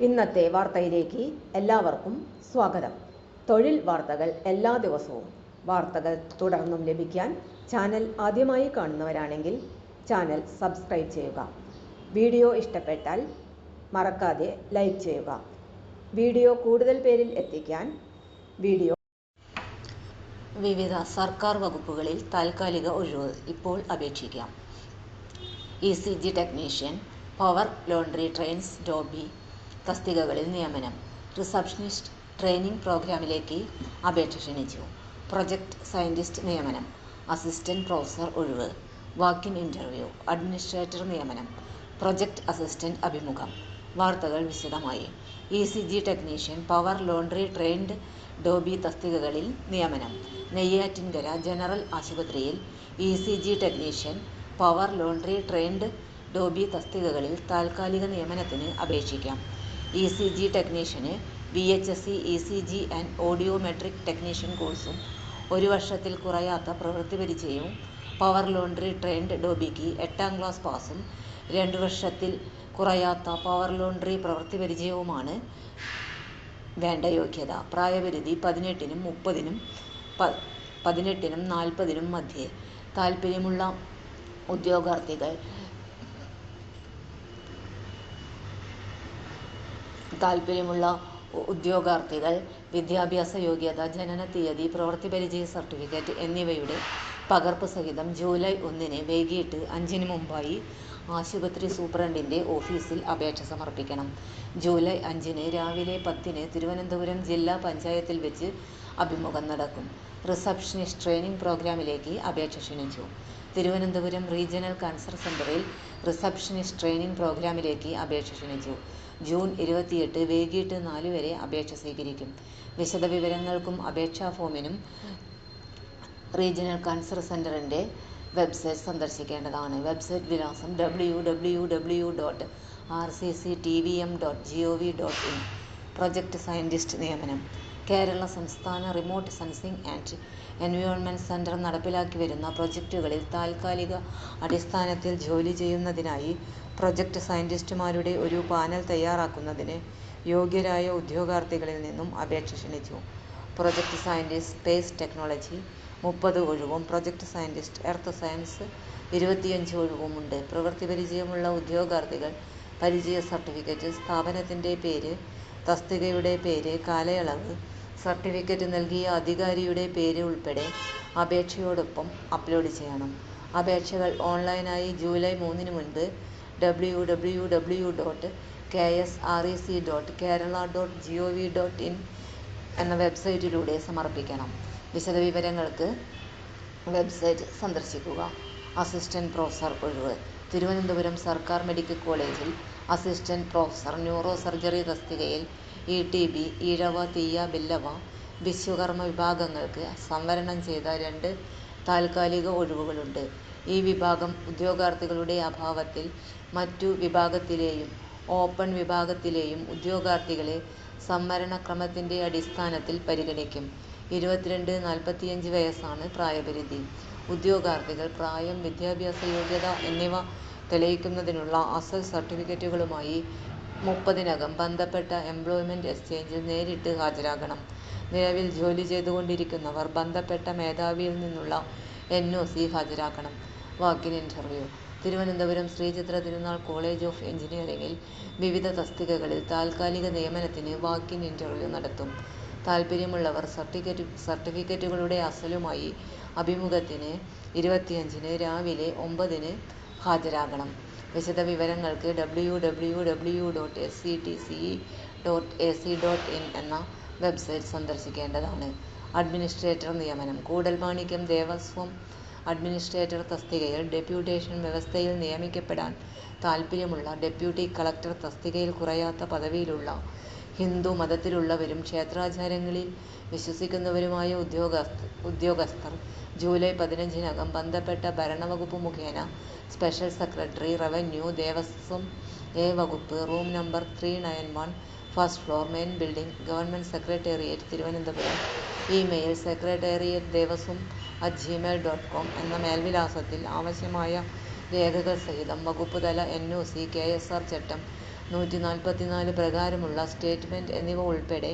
ഇന്നത്തെ വാർത്തയിലേക്ക് എല്ലാവർക്കും സ്വാഗതം. തൊഴിൽ വാർത്തകൾ എല്ലാ ദിവസവും വാർത്തകൾ തുടർന്നും ലഭിക്കാൻ ചാനൽ ആദ്യമായി കാണുന്നവരാണെങ്കിൽ ചാനൽ സബ്സ്ക്രൈബ് ചെയ്യുക. വീഡിയോ ഇഷ്ടപ്പെട്ടാൽ മറക്കാതെ ലൈക്ക് ചെയ്യുക. വീഡിയോ കൂടുതൽ പേരിൽ എത്തിക്കാൻ വീഡിയോ വിവിധ സർക്കാർ വകുപ്പുകളിൽ താൽക്കാലിക ഒഴിവ് ഇപ്പോൾ അപേക്ഷിക്കാം. ECG technician, power laundry trains dhobi തസ്തികകളിൽ നിയമനം. റിസപ്ഷനിസ്റ്റ് ട്രെയിനിംഗ് പ്രോഗ്രാമിലേക്ക് അപേക്ഷ ക്ഷണിച്ചു. പ്രൊജക്ട് സയന്റിസ്റ്റ് നിയമനം. അസിസ്റ്റന്റ് പ്രൊഫസർ ഒഴിവ്. Walk in interview. അഡ്മിനിസ്ട്രേറ്റർ നിയമനം. പ്രൊജക്ട് അസിസ്റ്റന്റ് അഭിമുഖം. വാർത്തകൾ വിശദമായി. ECG technician, power laundry trained dhobi തസ്തികകളിൽ നിയമനം. നെയ്യാറ്റിൻകര ജനറൽ ആശുപത്രിയിൽ ECG technician, power laundry trained dhobi തസ്തികകളിൽ താൽക്കാലിക നിയമനത്തിന് അപേക്ഷിക്കാം. ECG ടെക്നീഷ്യന് VHSC ECG and audiometric technician കോഴ്സും 1 വർഷത്തിൽ കുറയാത്ത പ്രവൃത്തി പരിചയവും, പവർ ലോണ്ടറി ട്രെയിൻഡ് ഡോബിക്ക് 8ാം ക്ലാസ് പാസും 2 വർഷത്തിൽ കുറയാത്ത പവർ ലോണ്ടറി പ്രവൃത്തി പരിചയവുമാണ് വേണ്ട യോഗ്യത. പ്രായപരിധി 18-നും 30-നും 18-നും 40-നും മധ്യേ. താൽപ്പര്യമുള്ള ഉദ്യോഗാർത്ഥികൾ വിദ്യാഭ്യാസ യോഗ്യത, ജനനത്തീയതി, പ്രവൃത്തി പരിചയ സർട്ടിഫിക്കറ്റ് എന്നിവയുടെ പകർപ്പ് സഹിതം ജൂലൈ 1-ന് വൈകിട്ട് 5-ന് മുമ്പായി ആശുപത്രി സൂപ്രണ്ടിന്റെ ഓഫീസിൽ അപേക്ഷ സമർപ്പിക്കണം. ജൂലൈ 5-ന് രാവിലെ 10-ന് തിരുവനന്തപുരം ജില്ലാ പഞ്ചായത്തിൽ വെച്ച് അഭിമുഖം നടക്കും. റിസപ്ഷനിസ്റ്റ് ട്രെയിനിംഗ് പ്രോഗ്രാമിലേക്ക് അപേക്ഷ ക്ഷണിച്ചു. തിരുവനന്തപുരം റീജിയണൽ കാൻസർ സെന്ററിൽ റിസപ്ഷനിസ്റ്റ് ട്രെയിനിംഗ് പ്രോഗ്രാമിലേക്ക് അപേക്ഷ ക്ഷണിച്ചു. ജൂൺ 28 വൈകിട്ട് 4 വരെ അപേക്ഷ സ്വീകരിക്കും. വിശദവിവരങ്ങൾക്കും അപേക്ഷാ ഫോമിനും റീജിയണൽ കാൻസർ സെന്ററിന്റെ വെബ്സൈറ്റ് സന്ദർശിക്കേണ്ടതാണ്. വെബ്സൈറ്റ് വിലാസം www.rcctvm.gov.in. പ്രൊജക്ട് സയന്റിസ്റ്റ് നിയമനം. കേരള സംസ്ഥാന remote sensing and environment centre നടപ്പിലാക്കി വരുന്ന പ്രൊജക്ടുകളിൽ താൽക്കാലിക അടിസ്ഥാനത്തിൽ ജോലി ചെയ്യുന്നതിനായി പ്രൊജക്ട് സയന്റിസ്റ്റുമാരുടെ ഒരു പാനൽ തയ്യാറാക്കുന്നതിന് യോഗ്യരായ ഉദ്യോഗാർത്ഥികളിൽ നിന്നും അപേക്ഷ ക്ഷണിച്ചു. പ്രൊജക്ട് സയന്റിസ്റ്റ് സ്പേസ് ടെക്നോളജി 30 ഒഴിവും പ്രൊജക്ട് സയന്റിസ്റ്റ് എർത്ത് സയൻസ് 25 ഒഴിവുമുണ്ട്. പ്രവൃത്തി പരിചയമുള്ള ഉദ്യോഗാർത്ഥികൾ പരിചയ സർട്ടിഫിക്കറ്റ്, സ്ഥാപനത്തിന്റെ പേര്, തസ്തികയുടെ പേര്, കാലയളവ്, സർട്ടിഫിക്കറ്റ് നൽകിയ അധികാരിയുടെ പേര് ഉൾപ്പെടെ അപേക്ഷയോടൊപ്പം അപ്ലോഡ് ചെയ്യണം. അപേക്ഷകൾ ഓൺലൈനായി ജൂലൈ 3-ന് മുൻപ് www.ksrec.kerala.gov.in എന്ന വെബ്സൈറ്റിലൂടെ സമർപ്പിക്കണം. വിശദവിവരങ്ങൾക്ക് വെബ്സൈറ്റ് സന്ദർശിക്കുക. അസിസ്റ്റന്റ് പ്രൊഫസർ ഒഴിവ്. തിരുവനന്തപുരം സർക്കാർ മെഡിക്കൽ കോളേജിൽ അസിസ്റ്റന്റ് പ്രൊഫസർ ന്യൂറോ സർജറി തസ്തികയിൽ ETB, ഈഴവ, തീയ, ബില്ലവ, വിശ്വകർമ്മ വിഭാഗങ്ങൾക്ക് സംവരണം ചെയ്ത 2 താൽക്കാലിക ഒഴിവുകളുണ്ട്. ഈ വിഭാഗം ഉദ്യോഗാർത്ഥികളുടെ അഭാവത്തിൽ മറ്റു വിഭാഗത്തിലെയും ഓപ്പൺ വിഭാഗത്തിലെയും ഉദ്യോഗാർത്ഥികളെ സംവരണക്രമത്തിന്റെ അടിസ്ഥാനത്തിൽ പരിഗണിക്കും. 22-45 വയസ്സാണ് പ്രായപരിധി. ഉദ്യോഗാർത്ഥികൾ പ്രായം, വിദ്യാഭ്യാസ യോഗ്യത എന്നിവ തെളിയിക്കുന്നതിനുള്ള അസൽ സർട്ടിഫിക്കറ്റുകളുമായി 30-നകം ബന്ധപ്പെട്ട എംപ്ലോയ്മെന്റ് എക്സ്ചേഞ്ചിൽ നേരിട്ട് ഹാജരാകണം. നിലവിൽ ജോലി ചെയ്തുകൊണ്ടിരിക്കുന്നവർ ബന്ധപ്പെട്ട മേധാവിയിൽ നിന്നുള്ള NOC ഹാജരാക്കണം. Walk in interview. Thiruvananthapuram Sree Chitra Tirunal college of എഞ്ചിനീയറിംഗിൽ വിവിധ തസ്തികകളിൽ താൽക്കാലിക നിയമനത്തിന് വാക്കിൻ ഇന്റർവ്യൂ നടത്തും. താൽപ്പര്യമുള്ളവർ സർട്ടിഫിക്കറ്റുകളുടെ അസലുമായി അഭിമുഖത്തിന് 25-ന് രാവിലെ 9-ന് ഹാജരാകണം. വിശദവിവരങ്ങൾക്ക് www.sctce.ac.in എന്ന വെബ്സൈറ്റ് സന്ദർശിക്കേണ്ടതാണ്. അഡ്മിനിസ്ട്രേറ്റർ നിയമനം. കൂടൽമാണിക്യം ദേവസ്വം അഡ്മിനിസ്ട്രേറ്റർ തസ്തികയിൽ ഡെപ്യൂട്ടേഷൻ വ്യവസ്ഥയിൽ നിയമിക്കപ്പെടാൻ താൽപ്പര്യമുള്ള ഡെപ്യൂട്ടി കളക്ടർ തസ്തികയിൽ കുറയാത്ത പദവിയിലുള്ള ഹിന്ദു മതത്തിലുള്ളവരും ക്ഷേത്രാചാരങ്ങളിൽ വിശ്വസിക്കുന്നവരുമായ ഉദ്യോഗസ്ഥർ ജൂലൈ 15-നകം ബന്ധപ്പെട്ട ഭരണവകുപ്പ് മുഖേന special secretary, revenue, Devaswom A വകുപ്പ്, room number 391, first floor, main building, government secretariat, Thiruvananthapuram. Email secretariatdevasom@gmail.com എന്ന മേൽവിലാസത്തിൽ ആവശ്യമായ രേഖകൾ സഹിതം വകുപ്പുതല NOC, KSR ചട്ടം 144 പ്രകാരമുള്ള സ്റ്റേറ്റ്മെന്റ് എന്നിവ ഉൾപ്പെടെ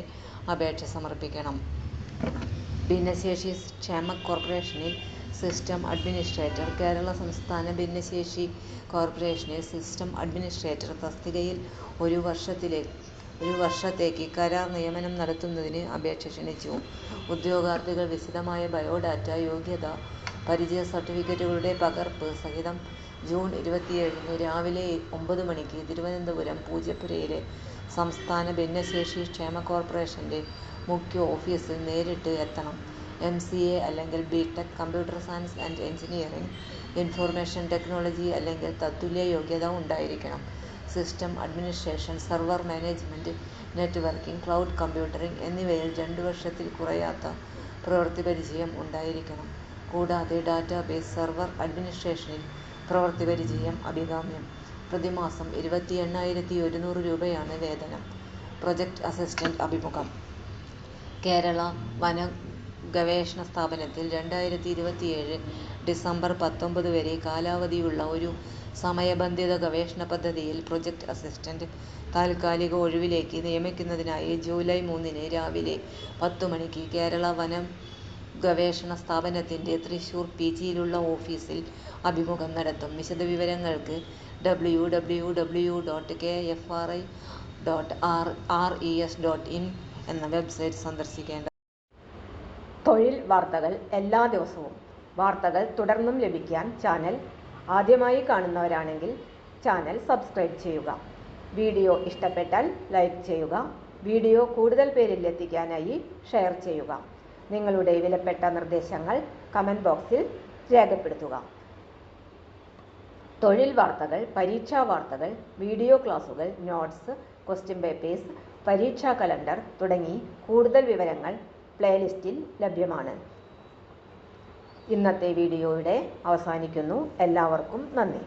അപേക്ഷ സമർപ്പിക്കണം. ഭിന്നശേഷി ക്ഷേമ കോർപ്പറേഷനിൽ സിസ്റ്റം അഡ്മിനിസ്ട്രേറ്റർ, കേരള സംസ്ഥാന ഭിന്നശേഷി കോർപ്പറേഷനിൽ സിസ്റ്റം അഡ്മിനിസ്ട്രേറ്റർ തസ്തികയിൽ ഒരു വർഷത്തേക്ക് കരാർ നിയമനം നടത്തുന്നതിന് അപേക്ഷ ക്ഷണിച്ചു. ഉദ്യോഗാർത്ഥികൾ വിശദമായ ബയോഡാറ്റ, യോഗ്യത, പരിചയ സർട്ടിഫിക്കറ്റുകളുടെ പകർപ്പ് സഹിതം ജൂൺ 27 രാവിലെ 9 മണിക്ക് തിരുവനന്തപുരം പൂജപ്പുരയിലെ സംസ്ഥാന ഭിന്നശേഷി ക്ഷേമ കോർപ്പറേഷന്റെ മുഖ്യ ഓഫീസിൽ നേരിട്ട് എത്തണം. MCA അല്ലെങ്കിൽ BTech, computer science and engineering, information technology അല്ലെങ്കിൽ തത്തുല്യ യോഗ്യത ഉണ്ടായിരിക്കണം. System administration, server management, networking, cloud computing എന്നിവയിൽ 2 വർഷത്തിൽ കുറയാത്ത പ്രവൃത്തി പരിചയം ഉണ്ടായിരിക്കണം. കൂടാതെ ഡാറ്റാബേസ് സെർവർ അഡ്മിനിസ്ട്രേഷനിൽ പ്രവൃത്തി പരിചയം അഭികാമ്യം. പ്രതിമാസം 28,100 രൂപയാണ് വേതനം. പ്രൊജക്ട് അസിസ്റ്റന്റ് അഭിമുഖം. കേരള വന ഗവേഷണ സ്ഥാപനത്തിൽ 2027 ഡിസംബർ 19 വരെ കാലാവധിയുള്ള ഒരു സമയബന്ധിത ഗവേഷണ പദ്ധതിയിൽ പ്രൊജക്ട് അസിസ്റ്റന്റ് താൽക്കാലിക ഒഴിവിലേക്ക് നിയമിക്കുന്നതിനായി ജൂലൈ 3 രാവിലെ 10 മണിക്ക് കേരള വനം ഗവേഷണ സ്ഥാപനത്തിന്റെ തൃശൂർ PGയിലുള്ള ഓഫീസിൽ അഭിമുഖം നടത്തും. വിശദവിവരങ്ങൾക്ക് www.kfri.res.in എന്ന വെബ്സൈറ്റ് സന്ദർശിക്കേണ്ടതാണ്. തൊഴിൽ വാർത്തകൾ എല്ലാ ദിവസവും. വാർത്തകൾ തുടർന്നും ലഭിക്കാൻ ചാനൽ ആദ്യമായി കാണുന്നവരാണെങ്കിൽ ചാനൽ സബ്സ്ക്രൈബ് ചെയ്യുക. വീഡിയോ ഇഷ്ടപ്പെട്ടാൽ ലൈക്ക് ചെയ്യുക. വീഡിയോ കൂടുതൽ പേരിൽ എത്തിക്കാനായി ഷെയർ ചെയ്യുക. നിങ്ങളുടെ വിലപ്പെട്ട നിർദ്ദേശങ്ങൾ കമന്റ് ബോക്സിൽ രേഖപ്പെടുത്തുക. തൊഴിൽ വാർത്തകൾ, പരീക്ഷാ വാർത്തകൾ, വീഡിയോ ക്ലാസുകൾ, നോട്ട്സ്, ക്വസ്റ്റ്യൻ പേപ്പേഴ്സ്, പരീക്ഷാ കലണ്ടർ തുടങ്ങി കൂടുതൽ വിവരങ്ങൾ പ്ലേലിസ്റ്റിൽ ലഭ്യമാണ്. ഇന്നത്തെ വീഡിയോ ഇവിടെ അവസാനിക്കുന്നു. എല്ലാവർക്കും നന്ദി.